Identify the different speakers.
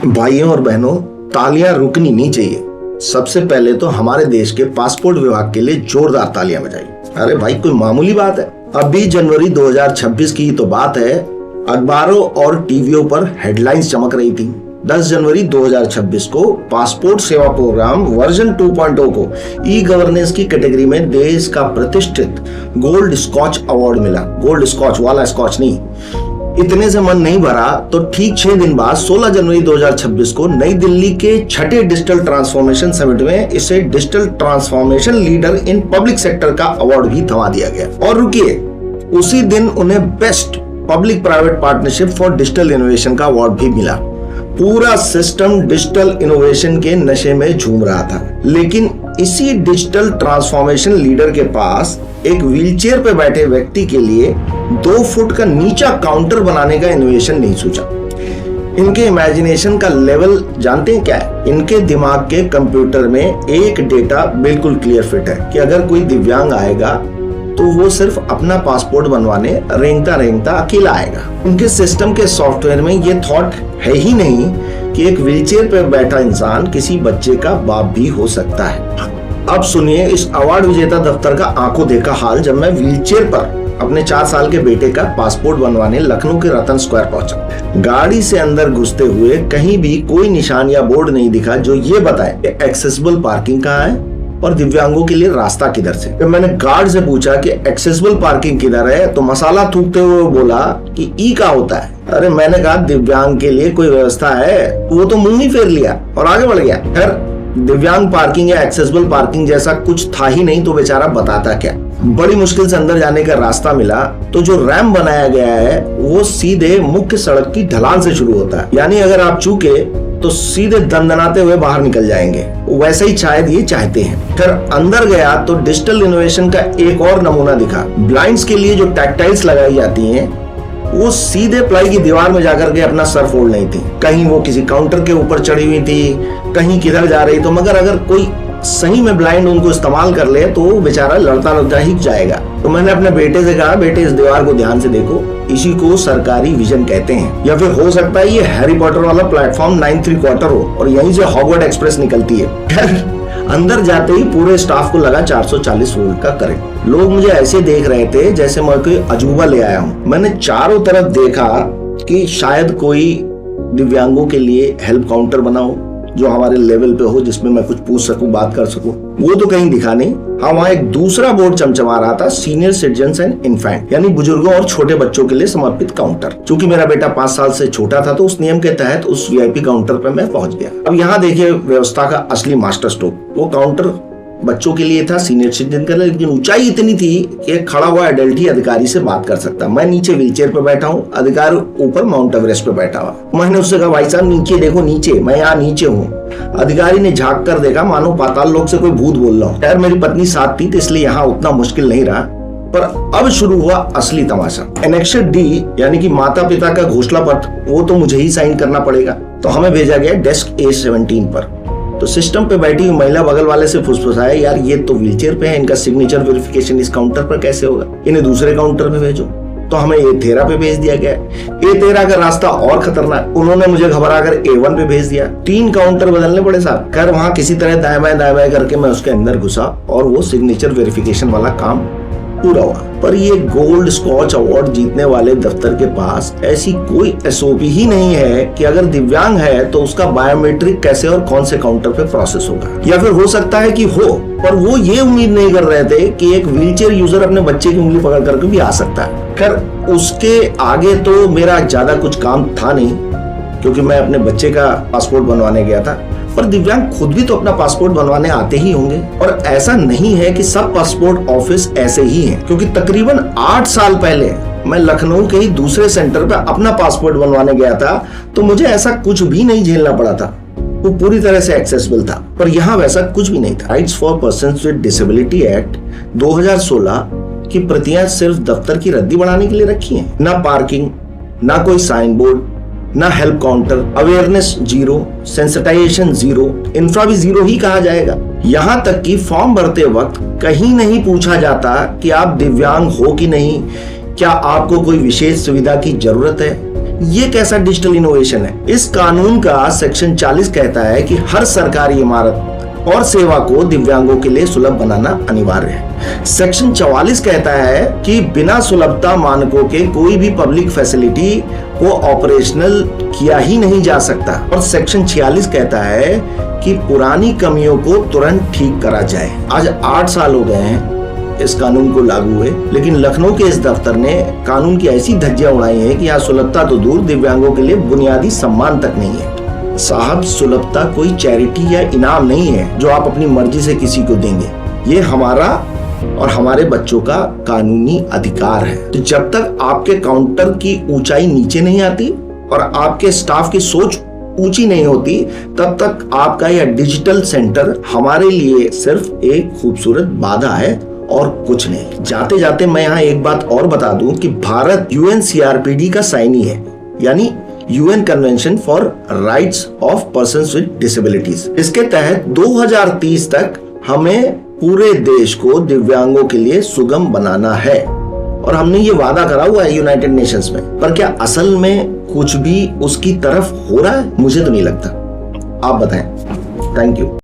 Speaker 1: भाइयों और बहनों, तालियां रुकनी नहीं चाहिए। सबसे पहले तो हमारे देश के पासपोर्ट विभाग के लिए जोरदार तालियां बजाइए। अरे भाई, कोई मामूली बात है? अभी जनवरी 2026 की तो बात है, अखबारों और टीवियों पर हेडलाइंस चमक रही थी। 10 जनवरी 2026 को पासपोर्ट सेवा प्रोग्राम वर्जन 2.0 को ई गवर्नेंस की कैटेगरी में देश का प्रतिष्ठित गोल्ड स्कॉच अवार्ड मिला। गोल्ड स्कॉच वाला स्कॉच नहीं। इतने से मन नहीं भरा तो ठीक 6 दिन बाद 16 जनवरी 2026 को नई दिल्ली के छठे डिजिटल ट्रांसफॉर्मेशन समिट में इसे digital transformation leader in public sector का अवार्ड भी थमा दिया गया। और रुकिए, उसी दिन उन्हें best public private partnership for digital innovation का अवार्ड भी मिला। पूरा सिस्टम डिजिटल इनोवेशन के नशे में झूम रहा था, लेकिन इसी डिजिटल ट्रांसफॉर्मेशन लीडर के पास एक व्हीलचेयर पर बैठे व्यक्ति के लिए 2 फुट का नीचा काउंटर बनाने का इनोवेशन नहीं सोचा। इनके इमेजिनेशन का लेवल जानते हैं क्या है? इनके दिमाग के कंप्यूटर में एक डेटा बिल्कुल क्लियर फिट है कि अगर कोई दिव्यांग आएगा तो वो सिर्फ अपना पासपोर्ट बनवाने रेंगता अकेला आएगा। उनके सिस्टम के सॉफ्टवेयर में ये थॉट है ही नहीं कि एक व्हीलचेयर पर बैठा इंसान किसी बच्चे का बाप भी हो सकता है। अब सुनिए इस अवार्ड विजेता दफ्तर का आंखों देखा हाल, जब मैं व्हीलचेयर पर अपने 4 साल के बेटे का पासपोर्ट बनवाने लखनऊ के रतन स्क्वायर पहुंचा। गाड़ी से अंदर घुसते हुए कहीं भी कोई निशान या बोर्ड नहीं दिखा जो ये बताए कि एक्सेसिबल पार्किंग कहाँ है और दिव्यांगों के लिए रास्ता किधर से। जब मैंने गार्ड से पूछा कि एक्सेसिबल पार्किंग किधर है तो मसाला थूकते हुए बोला कि ई का होता है। अरे मैंने कहा दिव्यांग के लिए कोई व्यवस्था है? वो तो मुंह ही फेर लिया और आगे बढ़ गया। खैर, दिव्यांग पार्किंग या एक्सेसिबल पार्किंग जैसा कुछ था ही नहीं तो बेचारा बताता क्या। बड़ी मुश्किल से अंदर जाने का रास्ता मिला तो जो रैंप बनाया गया है वो सीधे मुख्य सड़क की ढलान से शुरू होता है, यानी अगर आप चूके तो सीधे दंदनाते हुए बाहर निकल जाएंगे। वैसे ही शायद ये चाहते हैं। फिर अंदर गया तो डिजिटल इनोवेशन का एक और नमूना दिखा। ब्लाइंड्स के लिए जो टैक्टाइल्स लगाई जाती हैं वो सीधे प्लाई की दीवार में जाकर के अपना सर फोड़ नहीं थी। कहीं वो किसी काउंटर के ऊपर चढ़ी हुई थी, कहीं किधर जा रही। तो मगर अगर कोई सही में ब्लाइंड उनको इस्तेमाल कर ले तो बेचारा लड़ता ही जाएगा। तो मैंने अपने बेटे से कहा, बेटे इस दीवार को ध्यान से देखो, इसी को सरकारी विजन कहते हैं। या फिर हो सकता है ये हैरी पॉटर वाला प्लेटफॉर्म 9¾ हो और यहीं से हॉगवर्ड एक्सप्रेस निकलती है। अंदर जाते ही पूरे स्टाफ को लगा 440 वोल्ट का करंट। लोग मुझे ऐसे देख रहे थे जैसे मैं कोई अजूबा ले आया हूँ। मैंने चारों तरफ देखा कि शायद कोई दिव्यांगों के लिए हेल्प काउंटर बनाओ जो हमारे लेवल पे हो, जिसमें मैं कुछ पूछ सकूं, बात कर सकूं। वो तो कहीं दिखा नहीं। हाँ, वहाँ एक दूसरा बोर्ड चमचमा रहा था, सीनियर सिटीजन्स एंड इन्फेंट, यानी बुजुर्गों और छोटे बच्चों के लिए समर्पित काउंटर। चूंकि मेरा बेटा 5 साल से छोटा था तो उस नियम के तहत उस वीआईपी काउंटर पर मैं पहुंच गया। अब यहाँ देखिए व्यवस्था का असली मास्टर स्ट्रोक। वो काउंटर बच्चों के लिए था, सीनियर सिटीजन के लिए, लेकिन ऊंचाई इतनी थी कि खड़ा हुआ एडल्ट ही अधिकारी से बात कर सकता। मैं नीचे व्हीलचेयर पे बैठा हूँ, अधिकारी ऊपर माउंट एवरेस्ट पे बैठा हुआ। मैंने उससे कहा, भाई साहब नीचे देखो, नीचे, मैं यहाँ नीचे हूँ। अधिकारी ने झांक कर देखा मानो पाताल लोक से कोई भूत बोल रहा हूँ। खैर मेरी पत्नी साथ थी तो इसलिए यहाँ उतना मुश्किल नहीं रहा। पर अब शुरू हुआ असली तमाशा। एनेक्सर डी यानी कि माता पिता का घोषणा पत्र, वो तो मुझे ही साइन करना पड़ेगा। तो हमें भेजा गया डेस्क A17 पर। तो सिस्टम पे बैठी हुई महिला बगल वाले से फुसफुसाया, यार ये तो व्हीलचेयर पे है, इनका सिग्नेचर वेरिफिकेशन इस काउंटर पर कैसे होगा? इन्हें दूसरे काउंटर पे भेजो। तो हमें A13 पे भेज दिया गया। A13 का रास्ता और खतरनाक। उन्होंने मुझे घबराकर A1 पे भेज दिया। 3 काउंटर बदलने पड़े साहब। खैर वहां किसी तरह दाएं बाएं करके मैं उसके अंदर घुसा और वो सिग्नेचर वेरिफिकेशन वाला काम पूरा हुआ। पर ये गोल्ड स्कॉच अवार्ड जीतने वाले दफ्तर के पास ऐसी कोई एसओपी ही नहीं है कि अगर दिव्यांग है तो उसका बायोमेट्रिक कैसे और कौन से काउंटर पे प्रोसेस होगा। या फिर हो सकता है कि हो, पर वो ये उम्मीद नहीं कर रहे थे कि एक व्हीलचेयर यूजर अपने बच्चे की उंगली पकड़ करके भी आ सकता है। खैर उसके आगे तो मेरा ज्यादा कुछ काम था नहीं, क्योंकि मैं अपने बच्चे का पासपोर्ट बनवाने गया था। पर दिव्यांग खुद भी तो अपना पासपोर्ट बनवाने आते ही होंगे। और ऐसा नहीं है कि सब पासपोर्ट ऑफिस ऐसे ही हैं, क्योंकि तकरीबन 8 साल पहले मैं लखनऊ के ही दूसरे सेंटर पे अपना पासपोर्ट बनवाने गया था तो मुझे ऐसा कुछ भी नहीं झेलना पड़ा था। वो पूरी तरह से एक्सेसिबल था। पर यहाँ वैसा कुछ भी नहीं था। Rights for persons with disability act 2016 की प्रतियां सिर्फ दफ्तर की रद्दी बढ़ाने के लिए रखी हैं। ना पार्किंग, ना कोई साइन बोर्ड, ना help counter, awareness 0, sensitisation 0, infra भी 0 ही कहा जाएगा। यहाँ तक कि फॉर्म भरते वक्त कहीं नहीं पूछा जाता कि आप दिव्यांग हो कि नहीं, क्या आपको कोई विशेष सुविधा की जरूरत है, ये कैसा डिजिटल इनोवेशन है? इस कानून का सेक्शन 40 कहता है कि हर सरकारी इमारत और सेवा को दिव्यांगों के लिए सुलभ बनाना अनिवार्य है। सेक्शन 44 कहता है कि बिना सुलभता मानकों के कोई भी पब्लिक फैसिलिटी को ऑपरेशनल किया ही नहीं जा सकता। और सेक्शन 46 कहता है कि पुरानी कमियों को तुरंत ठीक करा जाए। आज 8 साल हो गए हैं इस कानून को लागू हुए, लेकिन लखनऊ के इस दफ्तर ने कानून की ऐसी धज्जियां उड़ाई हैं कि यहाँ सुलभता तो दूर, दिव्यांगों के लिए बुनियादी सम्मान तक नहीं है। साहब, सुलभता कोई चैरिटी या इनाम नहीं है जो आप अपनी मर्जी से किसी को देंगे। ये हमारा और हमारे बच्चों का कानूनी अधिकार है। तो जब तक आपके काउंटर की ऊंचाई नीचे नहीं आती और आपके स्टाफ की सोच ऊंची नहीं होती, तब तक आपका यह डिजिटल सेंटर हमारे लिए सिर्फ एक खूबसूरत बाधा है और कुछ नहीं। जाते जाते मैं यहाँ एक बात और बता दूं कि भारत UNCRPD का साइनी है, यानी UN convention for rights of persons with disabilities. इसके तहत 2030 तक हमें पूरे देश को दिव्यांगों के लिए सुगम बनाना है और हमने ये वादा करा हुआ है यूनाइटेड नेशंस में। पर क्या असल में कुछ भी उसकी तरफ हो रहा है? मुझे तो नहीं लगता। आप बताएं। Thank you.